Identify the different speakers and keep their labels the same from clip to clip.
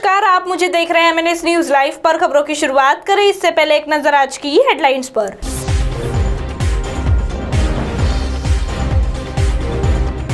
Speaker 1: नमस्कार, आप मुझे देख रहे हैं एमएनएस न्यूज लाइव पर। खबरों की शुरुआत करें इससे पहले एक नजर आज की हेडलाइंस पर।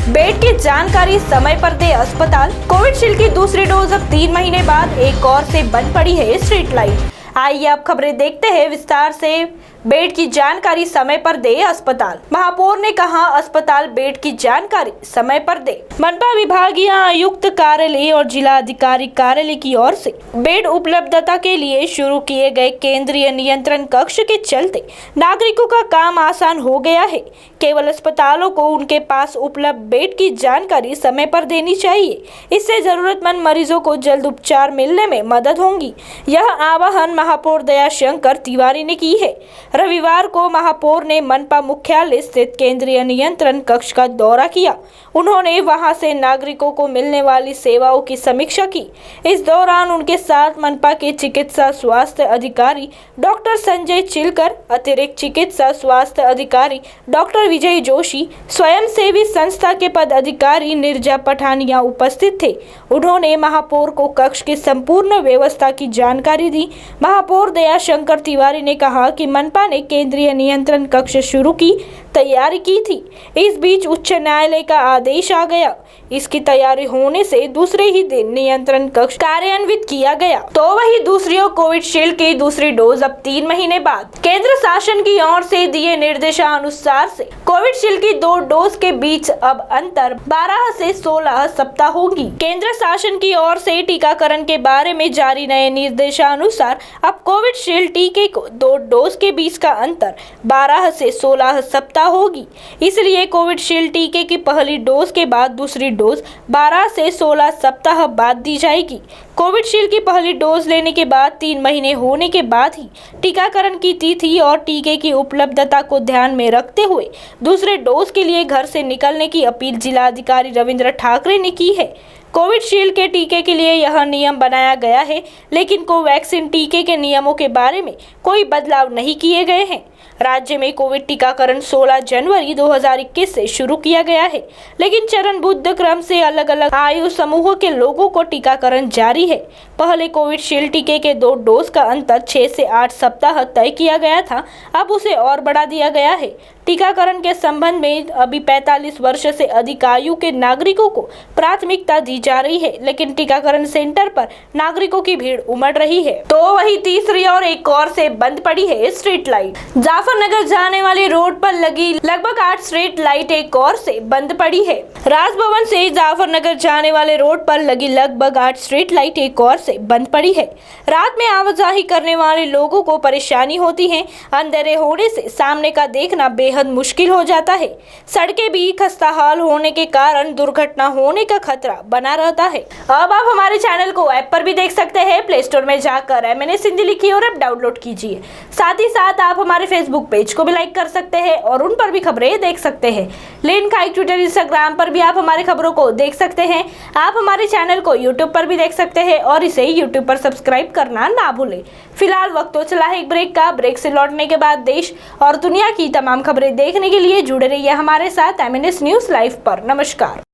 Speaker 1: बेड की जानकारी समय पर दे अस्पताल। कोविशील्ड की दूसरी डोज अब 3 महीने बाद एक और से बंद पड़ी है स्ट्रीट लाइट। आइए अब खबरें देखते हैं विस्तार से। बेड की जानकारी समय पर दे अस्पताल। महापौर ने कहा, अस्पताल बेड की जानकारी समय पर दे। मनपा विभागीय आयुक्त कार्यालय और जिला अधिकारी कार्यालय की ओर से बेड उपलब्धता के लिए शुरू किए गए केंद्रीय नियंत्रण कक्ष के चलते नागरिकों का काम आसान हो गया है। केवल अस्पतालों को उनके पास उपलब्ध बेड की जानकारी समय पर देनी चाहिए। इससे जरूरतमंद मरीजों को जल्द उपचार मिलने में मदद होगी। यह आह्वान महापौर दयाशंकर तिवारी ने की है। रविवार को महापौर ने मनपा मुख्यालय स्थित केंद्रीय नियंत्रण कक्ष का दौरा किया। उन्होंने वहां से नागरिकों को मिलने वाली सेवाओं की समीक्षा की। इस दौरान उनके साथ मनपा के चिकित्सा स्वास्थ्य अधिकारी डॉक्टर संजय चिलकर, अतिरिक्त चिकित्सा स्वास्थ्य अधिकारी डॉक्टर विजय जोशी, स्वयंसेवी संस्था के पदाधिकारी निर्जा पठानिया उपस्थित थे। उन्होंने महापौर को कक्ष की संपूर्ण व्यवस्था की जानकारी दी। महापौर दयाशंकर तिवारी ने कहा कि मनपा ने केंद्रीय नियंत्रण कक्ष शुरू की तैयारी की थी। इस बीच उच्च न्यायालय का आदेश आ गया। इसकी तैयारी होने से दूसरे ही दिन नियंत्रण कक्ष कार्यान्वित किया गया। तो वही दूसरी ओर कोविशील्ड की दूसरी डोज अब 3 महीने बाद। केंद्र शासन की ओर से दिए निर्देशानुसार से कोविशील्ड की 2 डोज के बीच अब अंतर 12 से 16 सप्ताह होगी। केंद्र शासन की ओर से टीकाकरण के बारे में जारी नए निर्देशानुसार अब कोविशील्ड टीके को 2 डोज के बीच का अंतर 12 से 16 सप्ताह होगी। इसलिए कोविशील्ड टीके की पहली डोज के बाद दूसरी डोज 12 से 16 सप्ताह बाद दी जाएगी। कोविशील्ड की पहली डोज लेने के बाद 3 महीने होने के बाद ही टीकाकरण की तिथि और टीके की उपलब्धता को ध्यान में रखते हुए दूसरे डोज के लिए घर से निकलने की अपील जिलाधिकारी रविंद्र ठाकरे ने की है। कोविशील्ड के टीके के लिए यह नियम बनाया गया है, लेकिन कोवैक्सीन टीके के नियमों के बारे में कोई बदलाव नहीं किए गए हैं। राज्य में कोविड टीकाकरण 16 जनवरी 2021 से शुरू किया गया है, लेकिन चरणबद्ध क्रम से अलग अलग आयु समूह के लोगों को टीकाकरण जारी है। पहले कोविशील्ड टीके के 2 डोज का अंतर 6 से 8 सप्ताह तय किया गया था, अब उसे और बढ़ा दिया गया है। टीकाकरण के संबंध में अभी 45 वर्ष से अधिक आयु के नागरिकों को प्राथमिकता दी जा रही है, लेकिन टीकाकरण सेंटर पर नागरिकों की भीड़ उमड़ रही है। तो वही तीसरी और एक और से बंद पड़ी है स्ट्रीट लाइट। जाफरनगर जाने वाली रोड पर लगी लगभग 8 स्ट्रीट लाइट एक और से बंद पड़ी है। राजभवन से जाफरनगर जाने वाले रोड पर लगी लगभग 8 स्ट्रीट लाइट एक और से बंद पड़ी है। रात में आवाजाही करने वाले लोगों को परेशानी होती है। अंधेरे होने से सामने का देखना बेहद मुश्किल हो जाता है। सड़कें भी खस्ताहाल होने के कारण दुर्घटना होने का खतरा बना रहता है। अब आप हमारे चैनल को ऐप पर भी देख सकते हैं। प्ले स्टोर में जाकर एमएनएस हिंदी लिखिए और ऐप डाउनलोड कीजिए। साथ ही साथ आप हमारे फेसबुक पेज को भी लाइक कर सकते हैं और उन पर भी खबरें देख सकते हैं। लिंक है ट्विटर, इंस्टाग्राम पर भी आप हमारी खबरों को देख सकते हैं। आप हमारे चैनल को यूट्यूब पर भी देख सकते हैं और इसे यूट्यूब पर सब्सक्राइब करना ना भूलें। फिलहाल वक्त तो चला है एक ब्रेक का। ब्रेक से लौटने के बाद देश और दुनिया की तमाम खबरें देखने के लिए जुड़े रहिए हमारे साथ एमएनएस न्यूज लाइव पर। नमस्कार।